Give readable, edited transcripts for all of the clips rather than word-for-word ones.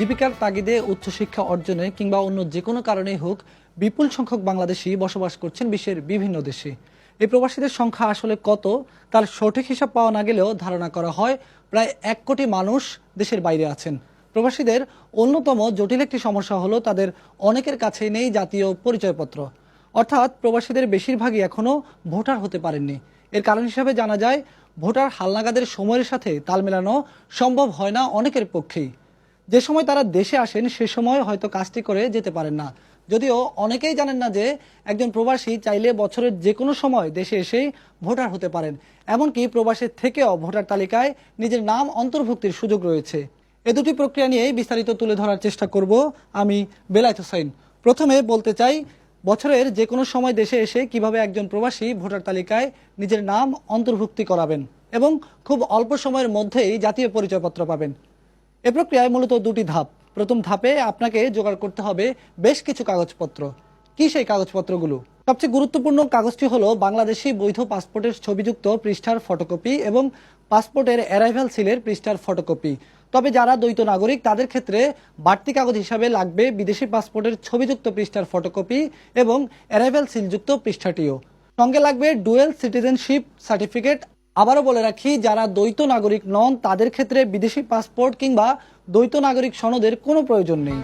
জীবিকার তাগিদে উচ্চশিক্ষা অর্জনে কিংবা অন্য যে কোনো কারণেই হোক বিপুল সংখ্যক বাংলাদেশি বসবাস করছেন বিশ্বের বিভিন্ন দেশে। এই প্রবাসীদের সংখ্যা আসলে কত তার সঠিক হিসাব পাওয়া না গেলেও ধারণা করা হয় প্রায় 1 কোটি মানুষ দেশের বাইরে আছেন। প্রবাসীদের অন্যতম জটিল একটি সমস্যা হলো তাদের অনেকের কাছেই নেই জাতীয় পরিচয়পত্র, অর্থাৎ প্রবাসীদের বেশিরভাগই এখনও ভোটার হতে পারেননি। এর কারণ হিসাবে জানা যায় ভোটার হালনাগাদের সময়ের সাথে তাল মেলানো সম্ভব হয় না অনেকের পক্ষেই। যে সময় তারা দেশে আসেন সে সময় হয়তো কাজটি করে যেতে পারেন না। যদিও অনেকেই জানেন না যে একজন প্রবাসী চাইলে বছরের যে কোনো সময় দেশে এসেই ভোটার হতে পারেন, এমনকি প্রবাসের থেকেও ভোটার তালিকায় নিজের নাম অন্তর্ভুক্তির সুযোগ রয়েছে। এ দুটি প্রক্রিয়া নিয়েই বিস্তারিত তুলে ধরার চেষ্টা করব আমি, বেলায়েত হোসাইন। প্রথমে বলতে চাই বছরের যে কোনো সময় দেশে এসে কিভাবে একজন প্রবাসী ভোটার তালিকায় নিজের নাম অন্তর্ভুক্তি করাবেন এবং খুব অল্প সময়ের মধ্যেই জাতীয় পরিচয়পত্র পাবেন। এ প্রক্রিয়ায় মূলত দুটি ধাপ। প্রথম ধাপে আপনাকে জোগাড় করতে হবে বেশ কিছু কাগজপত্র। কি সেই কাগজপত্রগুলো? সবচেয়ে গুরুত্বপূর্ণ কাগজটি হলো বাংলাদেশি বৈধ পাসপোর্টের ছবিযুক্ত পৃষ্ঠার ফটোকপি এবং পাসপোর্টের অ্যারাইভাল সিলের পৃষ্ঠার ফটোকপি। তবে যারা দ্বৈত নাগরিক তাদের ক্ষেত্রে বাড়তি কাগজ হিসাবে লাগবে বিদেশি পাসপোর্টের ছবিযুক্ত পৃষ্ঠার ফটোকপি এবং অ্যারাইভাল সিলযুক্ত পৃষ্ঠাটিও। সঙ্গে লাগবে ডুয়েল সিটিজেনশিপ সার্টিফিকেট। আবারও বলে রাখি, যারা দ্বৈত নাগরিক নন তাদের ক্ষেত্রে বিদেশি পাসপোর্ট কিংবা দ্বৈত নাগরিক সনদের কোনো প্রয়োজন নেই।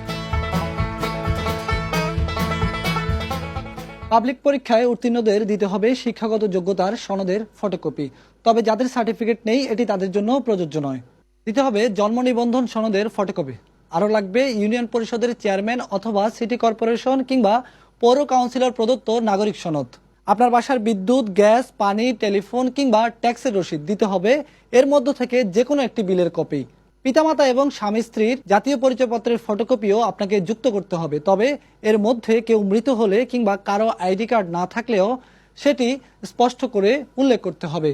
পাবলিক পরীক্ষায় উত্তীর্ণদের দিতে হবে শিক্ষাগত যোগ্যতার সনদের ফটোকপি। তবে যাদের সার্টিফিকেট নেই এটি তাদের জন্য প্রযোজ্য নয়। দিতে হবে জন্ম নিবন্ধন সনদের ফটোকপি। আরও লাগবে ইউনিয়ন পরিষদের চেয়ারম্যান অথবা সিটি কর্পোরেশন কিংবা পৌর কাউন্সিলর প্রদত্ত নাগরিক সনদ। আপনার বাসার বিদ্যুৎ, গ্যাস, পানি, টেলিফোন কিংবা ট্যাক্সের রসিদ দিতে হবে। এর মধ্য থেকে যে কোনো একটি বিলের কপি। পিতামাতা এবং স্বামী স্ত্রীর জাতীয় পরিচয়পত্রের ফটোকপিও আপনাকে যুক্ত করতে হবে। তবে এর মধ্যে কেউ মৃত হলে কিংবা কারো আইডি কার্ড না থাকলেও সেটি স্পষ্ট করে উল্লেখ করতে হবে।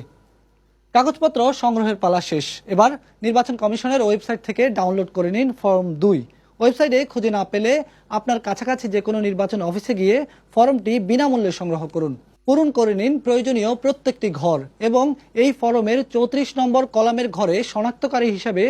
কাগজপত্র সংগ্রহের পালা শেষ। এবার নির্বাচন কমিশনের ওয়েবসাইট থেকে ডাউনলোড করে নিন ফর্ম 2। ওয়েবসাইটে খুঁজে না পেলে আপনার কাছাকাছি যে কোনো নির্বাচন অফিসে গিয়ে ফর্মটি বিনামূল্যে সংগ্রহ করুন। পূরণ করে নিন প্রয়োজনীয় প্রত্যেকটি ঘর এবং এই ফর্মের 34 নম্বর কলামের ঘরে শনাক্তকারী হিসাবে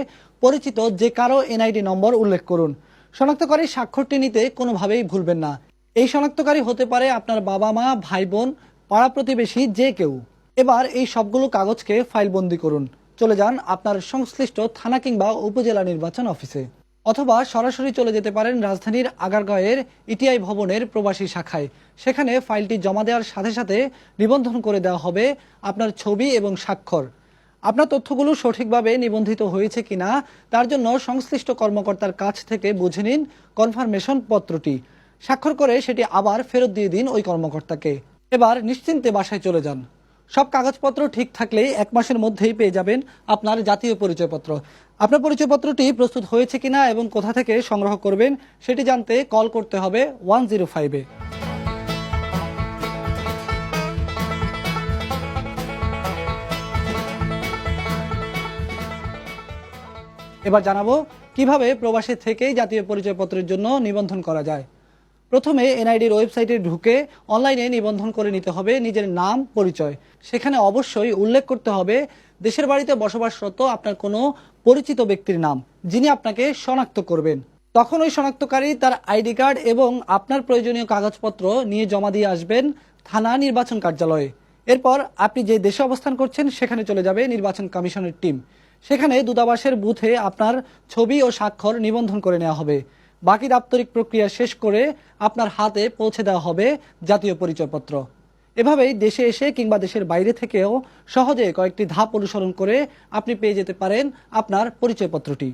পরিচিত যে কারো এনআইডি নম্বর উল্লেখ করুন। শনাক্তকারী স্বাক্ষরটি নিতে কোনোভাবেই ভুলবেন না। এই শনাক্তকারী হতে পারে আপনার বাবা মা, ভাই বোন, পাড়া প্রতিবেশী, যে কেউ। এবার এই সবগুলো কাগজকে ফাইলবন্দি করুন। চলে যান আপনার সংশ্লিষ্ট থানা কিংবা উপজেলা নির্বাচন অফিসে, অথবা সরাসরি চলে যেতে পারেন রাজধানীর আগারগাঁওয়ের ইটিআই ভবনের প্রবাসী শাখায়। সেখানে ফাইলটি জমা দেওয়ার সাথে সাথে নিবন্ধন করে দেওয়া হবে আপনার ছবি এবং স্বাক্ষর। আপনার তথ্যগুলো সঠিকভাবে নিবন্ধিত হয়েছে কিনা তার জন্য সংশ্লিষ্ট কর্মকর্তার কাছ থেকে বুঝে নিন কনফার্মেশন পত্রটি। স্বাক্ষর করে সেটি আবার ফেরত দিয়ে দিন ওই কর্মকর্তাকে। এবার নিশ্চিন্তে বাসায় চলে যান। সব কাগজপত্র ঠিক থাকলেই 1 মাসের মধ্যেই পেয়ে যাবেন আপনার জাতীয় পরিচয়পত্র। আপনার পরিচয়পত্রটি প্রস্তুত হয়েছে কিনা এবং কোথা থেকে সংগ্রহ করবেন সেটি জানতে কল করতে হবে 105-এ। এবার জানাবো কিভাবে প্রবাসী থেকেই জাতীয় পরিচয়পত্রের জন্য নিবন্ধন করা যায়। প্রথমে এনআইডির ওয়েবসাইটে ঢুকে অনলাইনে নিবন্ধন করে নিতে হবে নিজের নাম, পরিচয়। সেখানে অবশ্যই উল্লেখ করতে হবে দেশের বাড়িতে বসবাসরত আপনার কোনো পরিচিত ব্যক্তির নাম, যিনি আপনাকে শনাক্ত করবেন। তখন ওই শনাক্তকারী তার আইডি কার্ড এবং আপনার প্রয়োজনীয় কাগজপত্র নিয়ে জমা দিয়ে আসবেন থানা নির্বাচন কার্যালয়ে। এরপর আপনি যে দেশে অবস্থান করছেন সেখানে চলে যাবে নির্বাচন কমিশনের টিম। সেখানে দূতাবাসের বুথে আপনার ছবি ও স্বাক্ষর নিবন্ধন করে নেওয়া হবে। বাকি দাপ্তরিক প্রক্রিয়া শেষ করে আপনার হাতে পৌঁছে দেওয়া হবে জাতীয় পরিচয়পত্র। এভাবেই দেশে এসে কিংবা দেশের বাইরে থেকেও সহজে কয়েকটি ধাপ অনুসরণ করে আপনি পেয়ে যেতে পারেন আপনার পরিচয়পত্রটি।